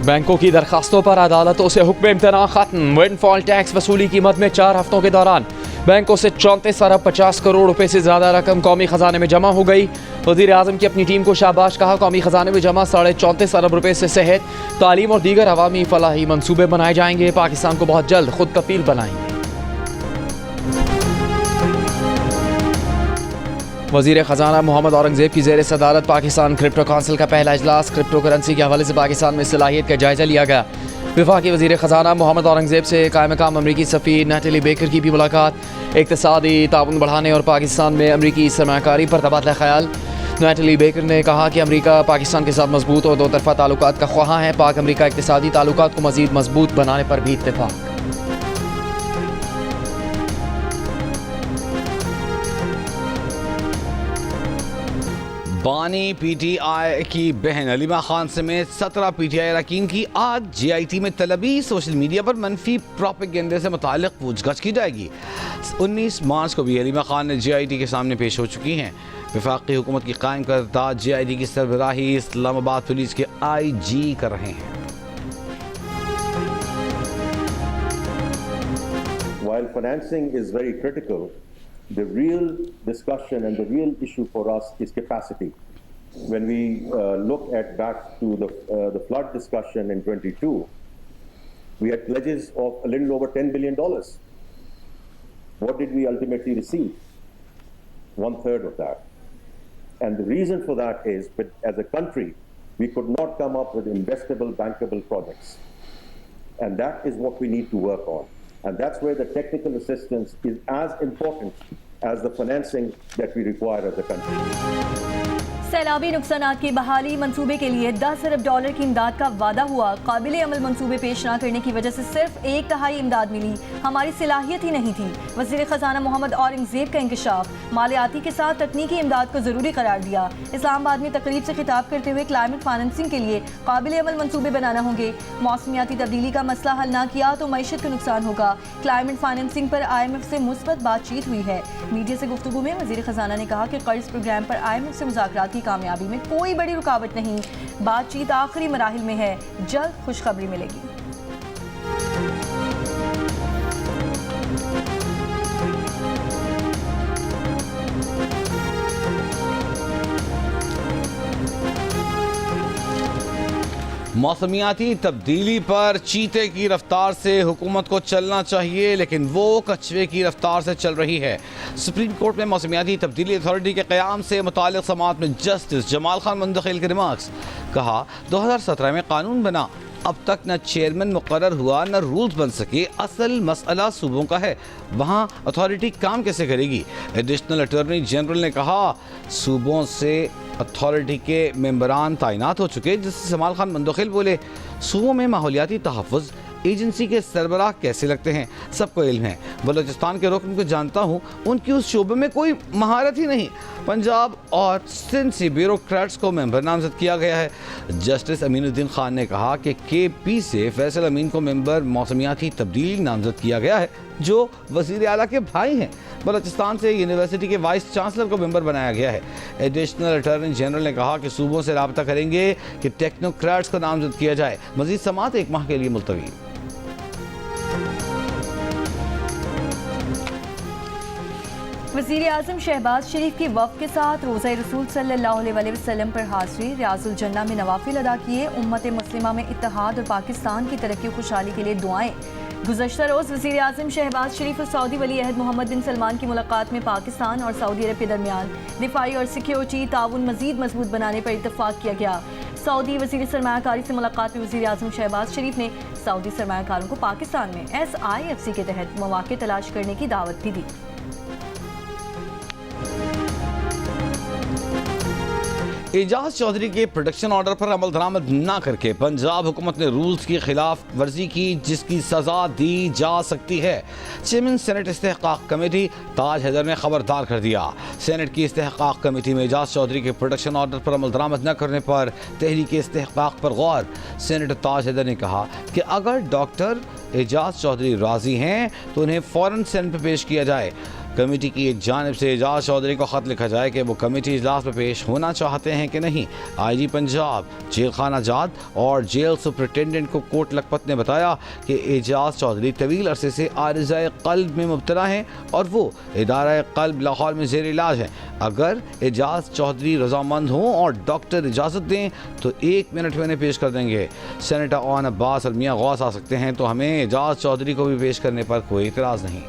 बैंकों की दरखास्तों पर अदालतों से हुक्म इम्तना खत्म। विंडफॉल टैक्स वसूली की मद में 4 हफ्तों के दौरान बैंकों से 34 अरब 50 करोड़ रुपए से ज़्यादा रकम कौमी ख़जाने में जमा हो गई। वज़ीर आज़म की अपनी टीम को शाबाश कहा। कौमी ख़जाने में जमा 34.5 अरब रुपए से सेहत, तालीम और दीगर अवामी फलाही मनसूबे बनाए जाएंगे। पाकिस्तान को बहुत जल्द खुद कफील बनाएंगे। वज़ीर ख़जाना मोहम्मद औरंगज़ेब की ज़ेर सदारत पाकिस्तान क्रिप्टो काउंसिल का पहला इजलास। क्रिप्टो करेंसी के हवाले से पाकिस्तान में सलाहियत का जायज़ा लिया गया। वफाकी वज़ीर ख़जाना मोहम्मद औरंगज़ेब से कायम मकाम अमरीकी सफ़ीर नैटली बेकर की भी मुलाकात। इक़्तिसादी ताउन बढ़ाने और पाकिस्तान में अमरीकी सरमाकारी पर तबादला ख़याल। नैटली बेकर ने कहा कि अमरीका पाकिस्तान के साथ मजबूत और दो तरफ़ा ताल्लुकात का ख्वाहां है। पाक अमरीका इक़्तिसादी ताल्लुकात को मज़ीद मजबूत बनाने पर भी इत्तेफाक। बानी पीटीआई की बहन अलीमा खान समेत 17 पीटीआई अरकान की आज जेआईटी में तलबी। सोशल मीडिया पर मनफी प्रोपेगेंडे से मुताल्लिक पूछगछ की जाएगी। 19 मार्च को भी अलीमा खान ने जेआईटी के सामने पेश हो चुकी हैं। वफाकी हुकूमत की कायम करदा जेआईटी की सरबराही इस्लामाबाद पुलिस के IG कर रहे हैं। While financing is very critical, the real discussion and the real issue for us is capacity. When we look back to the flood discussion in 22, we had pledges of a little over $10 billion. What did we ultimately receive? 1/3 of that. And the reason for that is that as a country, we could not come up with investable, bankable projects. And that is what we need to work on. And that's where the technical assistance is as important as the financing that we require as a country. सैलाबी नुकसानात की बहाली मंसूबे के लिए $10 अरब की इमदाद का वादा हुआ। काबिल अमल मंसूबे पेश न करने की वजह से सिर्फ 1/3 इमदाद मिली। हमारी सलाहियत ही नहीं थी। वज़ीर ख़जाना मोहम्मद औरंगज़ेब का इंकशाफ। मालियाती के साथ तकनीकी इमदाद को ज़रूरी करार दिया। इस्लामाबाद में तकरीब से खिताब करते हुए क्लाइमेट फाइनेंसिंग के लिए काबिल अमल मंसूबे बनाना होंगे। मौसमियाती तब्दीली का मसला हल न किया तो मईशत को नुकसान होगा। क्लाइमेट फाइनेंसिंग पर IMF से मुस्बत बातचीत हुई है। मीडिया से गुफ्तगू में वज़ीर ख़जाना ने कहा कि कर्ज प्रोग्राम पर IMF से मुज़ाकरात कामयाबी में कोई बड़ी रुकावट नहीं। बातचीत आखिरी मराहिल में है। जल्द खुशखबरी मिलेगी। मौसमियाती तब्दीली पर चीते की रफ्तार से हुकूमत को चलना चाहिए, लेकिन वो कछुए की रफ्तार से चल रही है। सुप्रीम कोर्ट में मौसमियाती तब्दीली अथॉरिटी के क़याम से मुताल्लिक़ समाअत में जस्टिस जमाल खान मुंतकिल के रिमार्क्स। कहा 2017 में कानून बना, अब तक न चेयरमैन मुकर्रर हुआ न रूल्स बन सके। असल मसला सूबों का है, वहाँ अथॉरिटी काम कैसे करेगी। एडिशनल अटॉर्नी जनरल ने कहा सूबों से अथॉरिटी के मेंबरान तैनात हो चुके। जिससे जमाल खान मुंतकिल बोले सूबों में माहौलियाती तहफ़्फ़ुज़ एजेंसी के सरबराह कैसे लगते हैं, सबको इल्म है। बलूचिस्तान के रुकन को जानता हूँ, उनकी उस शोबे में कोई महारत ही नहीं। पंजाब और सिंध से ब्यूरोक्रेट्स को मेंबर नामजद किया गया है। जस्टिस अमीनुद्दीन खान ने कहा कि KP से फैसल अमीन को मेंबर मौसमियाती तब्दीली नामजद किया गया है, जो वज़ीर आला के भाई हैं। बलूचिस्तान से यूनिवर्सिटी के वाइस चांसलर को मेंबर बनाया गया है। एडिशनल अटॉर्नी जनरल ने कहा कि सूबों से रब्ता करेंगे कि टेक्नोक्रेट्स को नामजद किया जाए। मज़ीद समाअत 1 माह के लिए मुलतवी। वज़ीर आज़म शहबाज शरीफ की वफ़द के साथ रोज़ा रसूल सल्लल्लाहु अलैहि वसल्लम पर हाज़री। रियाजुल जन्नह में नवाफिल अदा किए। उम्मत मुस्लिमा में इत्तेहाद और पाकिस्तान की तरक्की और खुशहाली के लिए दुआएं। गुज़श्ता रोज़ वज़ीर आज़म शहबाज शरीफ और सऊदी वली अहद मोहम्मद बिन सलमान की मुलाकात में पाकिस्तान और सऊदी अरब के दरमियान दिफाई और सिक्योरिटी ताउन मज़ीद मजबूत बनाने पर इत्तफ़ाक़ किया गया। सऊदी वज़ीर सरमायाकारी से मुलाकात में वज़ीर आज़म शहबाज शरीफ ने सऊदी सरमायाकारों को पाकिस्तान में SIFC के तहत मौक़े तलाश करने की दावत भी दी। एजाज चौधरी के प्रोटेक्शन ऑर्डर पर अमल दरामद न करके पंजाब हुकूमत ने रूल्स की खिलाफ वर्जी की, जिसकी सजा दी जा सकती है। चेयरमैन सेनेट इस्तेहकाक कमेटी ताज हैदर ने खबरदार कर दिया। सेनेट की इस्तेहकाक कमेटी में एजाज चौधरी के प्रोटेक्शन ऑर्डर पर अमल दरामद न करने पर तहरीक इस्तेहकाक पर गौर। सेनेटर ताज हैदर ने कहा कि अगर डॉक्टर एजाज चौधरी राजी हैं तो उन्हें फ़ौरन सेनेट पर पेश किया जाए। कमेटी की एक जानिब से एजाज चौधरी को ख़त लिखा जाए कि वो कमेटी इजलास में पेश होना चाहते हैं कि नहीं। IG पंजाब, जेल खाना जात और जेल सुपरिटेंडेंट को कोर्ट लखपत ने बताया कि एजाज चौधरी तवील अरसे से आरिज़ाए क़ल्ब में मुब्तला हैं और वो इदारा क़ल्ब लाहौर में ज़ेर इलाज हैं। अगर एजाज चौधरी रजामंद हों और डॉक्टर इजाज़त दें तो 1 मिनट में उन्हें पेश कर देंगे। सेनेटर ओन अब्बास और मियां गौस आ सकते हैं तो हमें एजाज चौधरी को भी पेश करने पर कोई इतराज़ नहीं।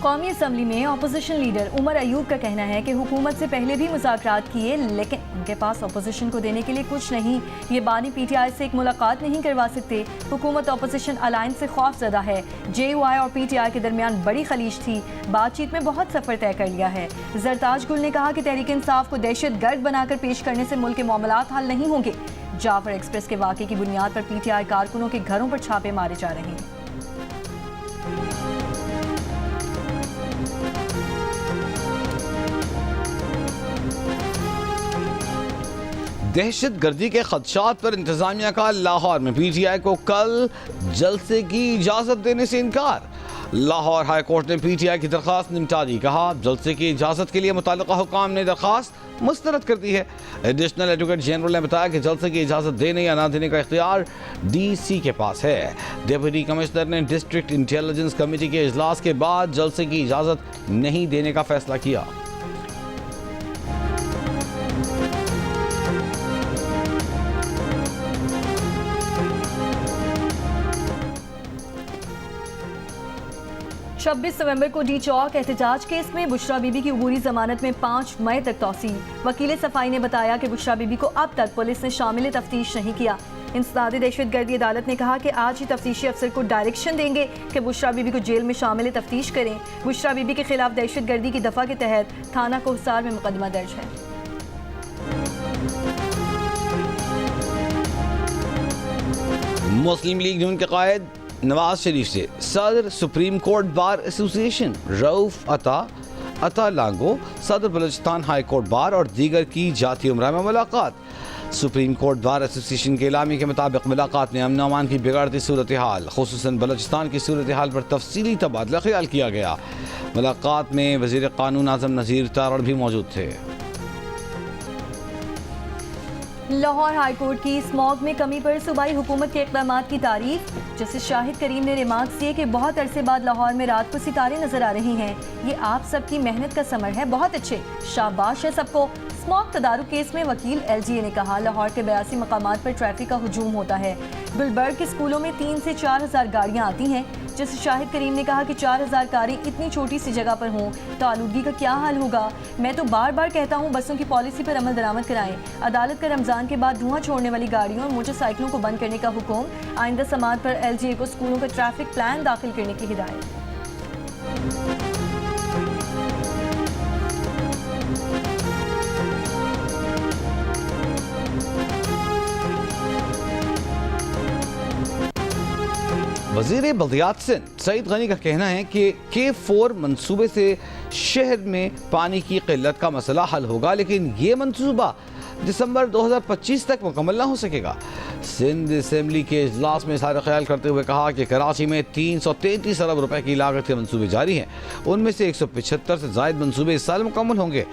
कौमी असम्बली में अपोजिशन लीडर उमर अयूब का कहना है कि हुकूमत से पहले भी मुज़ाकरात किए लेकिन उनके पास अपोजिशन को देने के लिए कुछ नहीं। ये बानी PTI से एक मुलाकात नहीं करवा सकते। हुकूमत अपोजिशन अलायंस से खौफजदा है। JUI और PTI के दरमियान बड़ी खलीज थी। बातचीत में बहुत सफ़र तय कर लिया है। जरताज गुल ने कहा कि तहरीक इंसाफ को दहशत गर्द बनाकर पेश करने से मुल्क के मामलात हल नहीं होंगे। जाफर एक्सप्रेस के वाक़े की बुनियाद पर PTI कारकुनों के घरों पर छापे मारे जा रहे हैं। दहशत गर्दी के खदशात पर इंतजामिया का लाहौर में PTI को कल जलसे की इजाज़त देने से इनकार। लाहौर हाई कोर्ट ने PTI की दरख्वास्त निपटा दी। कहा जलसे की इजाज़त के लिए मुताल्लिका हुकाम ने दरख्वास्त मुस्तरद कर दी है। एडिशनल एडवोकेट जनरल ने बताया कि जलसे की इजाज़त देने या ना देने का इख्तियार DC के पास है। डिप्टी कमिश्नर ने डिस्ट्रिक्ट इंटेलिजेंस कमेटी के इजलास के बाद जलसे की इजाज़त नहीं देने का फैसला किया। छब्बीस नवंबर को डी चौक एहतजाज केस में बुशरा बीबी की अबूरी जमानत में 5 मई तक तौसी। वकील सफाई ने बताया कि बुशरा बीबी को अब तक पुलिस ने शामिल तफ्तीश नहीं किया। इंसदादी दहशतगर्दी अदालत ने कहा कि आज ही तफ्तीशी अफसर को डायरेक्शन देंगे कि बुशरा बीबी को जेल में शामिल तफ्तीश करें। बुशरा बीबी के खिलाफ दहशतगर्दी की दफ़ा के तहत थाना कोहसार में मुकदमा दर्ज है। मुस्लिम लीग नून के कायद नवाज शरीफ से सदर supreme court bar association Rauf अता लांगो, सदर बलूचिस्तान हाई कोर्ट बार और दीगर की जाती उमरा में मुलाकात। सुप्रीम कोर्ट बार एसोसिएशन के एलामी के मुताबिक मुलाकात में अमन अमान की बिगड़ती सूरत हाल खुसूसन बलूचिस्तान की सूरत हाल पर तफसीली तबादला ख्याल किया गया। मुलाकात में वज़ीर कानून आज़म नज़ीर तारड़ भी मौजूद थे। लाहौर हाई कोर्ट की स्मॉग में कमी पर सूबाई हुकूमत के इक़दामात की तारीफ। जस्टिस शाहिद करीम ने रिमार्क्स दिए कि बहुत अरसे बाद लाहौर में रात को सितारे नजर आ रहे हैं। ये आप सबकी मेहनत का समर है, बहुत अच्छे, शाबाश है सबको। स्मॉग तदारुक केस में वकील LGA ने कहा लाहौर के 82 मकामात पर ट्रैफिक का हुजूम होता है। गुलबर्ग के स्कूलों में 3 से 4 हज़ार गाड़ियाँ आती हैं। जस्टिस शाहिद करीम ने कहा कि 4 हज़ार कारें इतनी छोटी सी जगह पर हों तो आलूदगी का क्या हाल होगा। मैं तो बार बार कहता हूँ बसों की पॉलिसी पर अमल दरामद कराएं। अदालत का रमज़ान के बाद धुआं छोड़ने वाली गाड़ियों और मोटरसाइकिलों को बंद करने का हुक्म। आइंदा समात पर LGA को स्कूलों का ट्रैफिक प्लान दाखिल करने की हिदायत। वज़ीर बल्दियात सिंध सईद गनी का कहना है कि K4 मंसूबे से शहर में पानी की किल्लत का मसला हल होगा, लेकिन ये मंसूबा दिसंबर 2025 तक मुकम्मल ना हो सकेगा। सिंध असम्बली के इजलास में इज़हार ख्याल करते हुए कहा कि कराची में 333 अरब रुपए की लागत के मंसूबे जारी हैं। उनमें से 175 से ज़ायद मंसूबे इस साल मुकम्मल होंगे।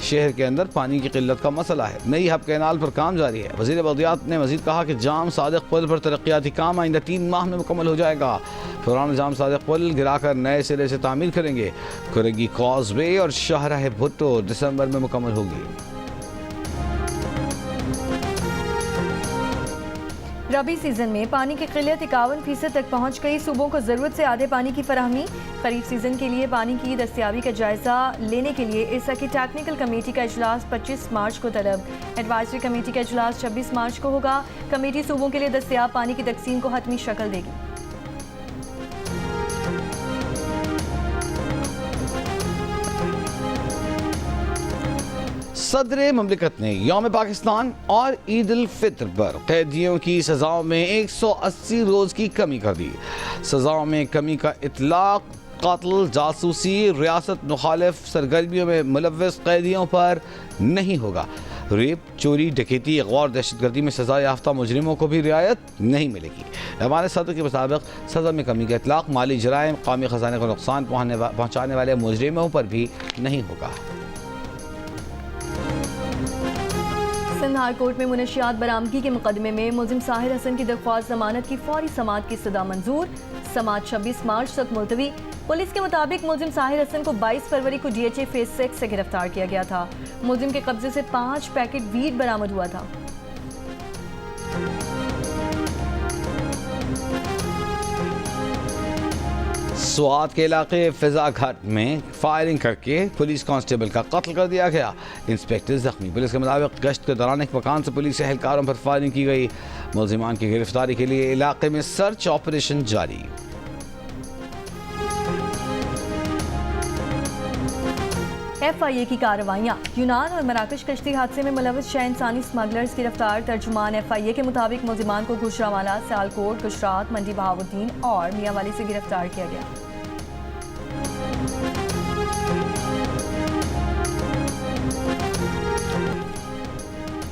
शहर के अंदर पानी की किल्लत का मसला है। नई हब कैनाल पर काम जारी है। वज़ीर बल्दियात ने मज़ीद कहा कि जाम सादिक पुल पर तरक्याती काम आइंदा 3 माह में मुकम्मल हो जाएगा। पुराना जाम सादिक पुल गिराकर नए सिरे से तामीर करेंगे। कुरगी कॉजवे और शाहराह भुट्टो दिसंबर में मुकम्मल होगी। रबी सीजन में पानी की किल्लत 51% तक पहुँच गई। सूबों को ज़रूरत से आधे पानी की फराहमी। खरीफ सीजन के लिए पानी की दस्तियाबी का जायजा लेने के लिए इसा की टेक्निकल कमेटी का इजलास 25 मार्च को तलब। एडवाइजरी कमेटी का इजलास 26 मार्च को होगा। कमेटी सूबों के लिए दस्तियाब पानी की तकसीम को हतमी शक्ल देगी। सदर ममलिकत ने यौम पाकिस्तान और ईद उल फितर पर कैदियों की सजाओं में 180 रोज़ की कमी कर दी। सजाओं में कमी का इतलाक कातिल, जासूसी, रियासत मुखालिफ सरगर्मियों में मुलव्वस कैदियों पर नहीं होगा। रेप, चोरी, डकैती, अगवा और दहशतगर्दी में सजा याफ्ता मुजरिमों को भी रियायत नहीं मिलेगी। हमारे सदर के मुताबिक सजा में कमी का इतलाक माली जराइम, कौमी खजाने को नुकसान पहुँचाने वाले मुजरिमों पर भी नहीं होगा। सिंध हाई कोर्ट में मुनशियात बरामदगी के मुकदमे में मुलजिम साहिर हसन की दरख्वास्त जमानत की फौरी समाअत की सदा मंजूर। समाअत 26 मार्च तक मुलतवी। पुलिस के मुताबिक मुलजिम साहिर हसन को 22 फरवरी को DHA फेज 6 से गिरफ्तार किया गया था। मुलजिम के कब्जे से 5 पैकेट वीड बरामद हुआ था। स्वात के इलाके फिजा घाट में फायरिंग करके पुलिस कांस्टेबल का कत्ल कर दिया गया। इंस्पेक्टर जख्मी। पुलिस के मुताबिक गश्त के दौरान एक मकान से पुलिस एहलकारों पर फायरिंग की गई। मुलजिमान की गिरफ्तारी के लिए इलाके में सर्च ऑपरेशन जारी। FIA की कार्रवाइयाँ। यूनान और मराकश कश्ती हादसे में मुलविस 6 इंसानी स्मगलर्स गिरफ्तार। तर्जुमान FIA के मुताबिक मुलजिमान को गुजरांवाला, सियालकोट, गुजरात, मंडी बहाउद्दीन और मियांवाली से गिरफ्तार किया गया।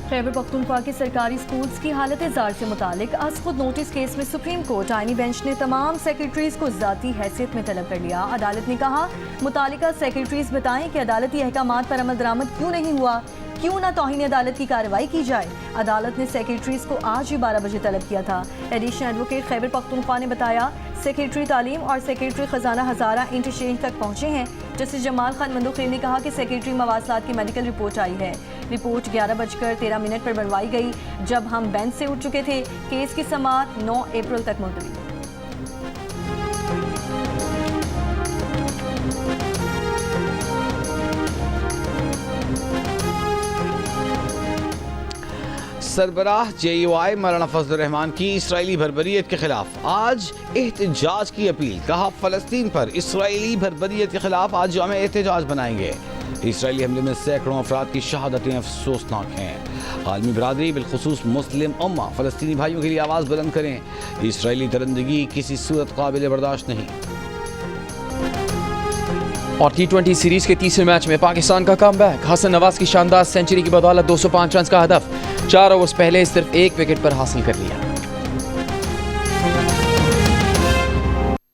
खैबर पख्तूनख्वा के सरकारी स्कूल्स की हालत जार से मुतालिक आज खुद नोटिस केस में सुप्रीम कोर्ट आईनी बेंच ने तमाम सेक्रेटरीज को ज़ाती हैसियत में तलब कर लिया। अदालत ने कहा, मुतालिका सेक्रेटरीज बताएं कि अदालती अहकामात पर अमल दरामद क्यों नहीं हुआ, क्यों ना तौहीन अदालत की कार्रवाई की जाए। अदालत ने सेक्रेटरीज को आज ही 12 बजे तलब किया था। एडिशनल एडवोकेट खैबर पख्तूनख्वा ने बताया, सेक्रेटरी तालीम और सेक्रेटरी खजाना हजारा इंटरचेंज तक पहुंचे हैं। जस्टिस जमाल खान मंदोखेर ने कहा कि सेक्रेटरी मवासलात की मेडिकल रिपोर्ट आई है। रिपोर्ट 11:13 पर बनवाई गई जब हम बेंच से उठ चुके थे। केस की समाअत 9 अप्रैल तक मुलतवी। सरबराह JUI मौलाना फजल रहमान की इसराइली बर्बरियत के खिलाफ आज एहतजाज की अपील। कहा, फलस्तीन पर इसराइली बर्बरियत के खिलाफ आज जामे एहतजाज बनाएंगे। इसराइली हमले में सैकड़ों अफराद की शहादतें अफसोसनाक हैं। आलमी बरादरी बिलखुसूस मुस्लिम उम्मा फलस्तीनी भाइयों के लिए आवाज़ बुलंद करें। इसराइली दरिंदगी किसी सूरत काबिल बर्दाश्त नहीं। और T20 सीरीज के तीसरे मैच में पाकिस्तान का कमबैक। हसन नवाज की शानदार सेंचुरी की बदौलत 205 रन का हदफ 4 ओवर्स पहले सिर्फ 1 विकेट पर हासिल कर लिया।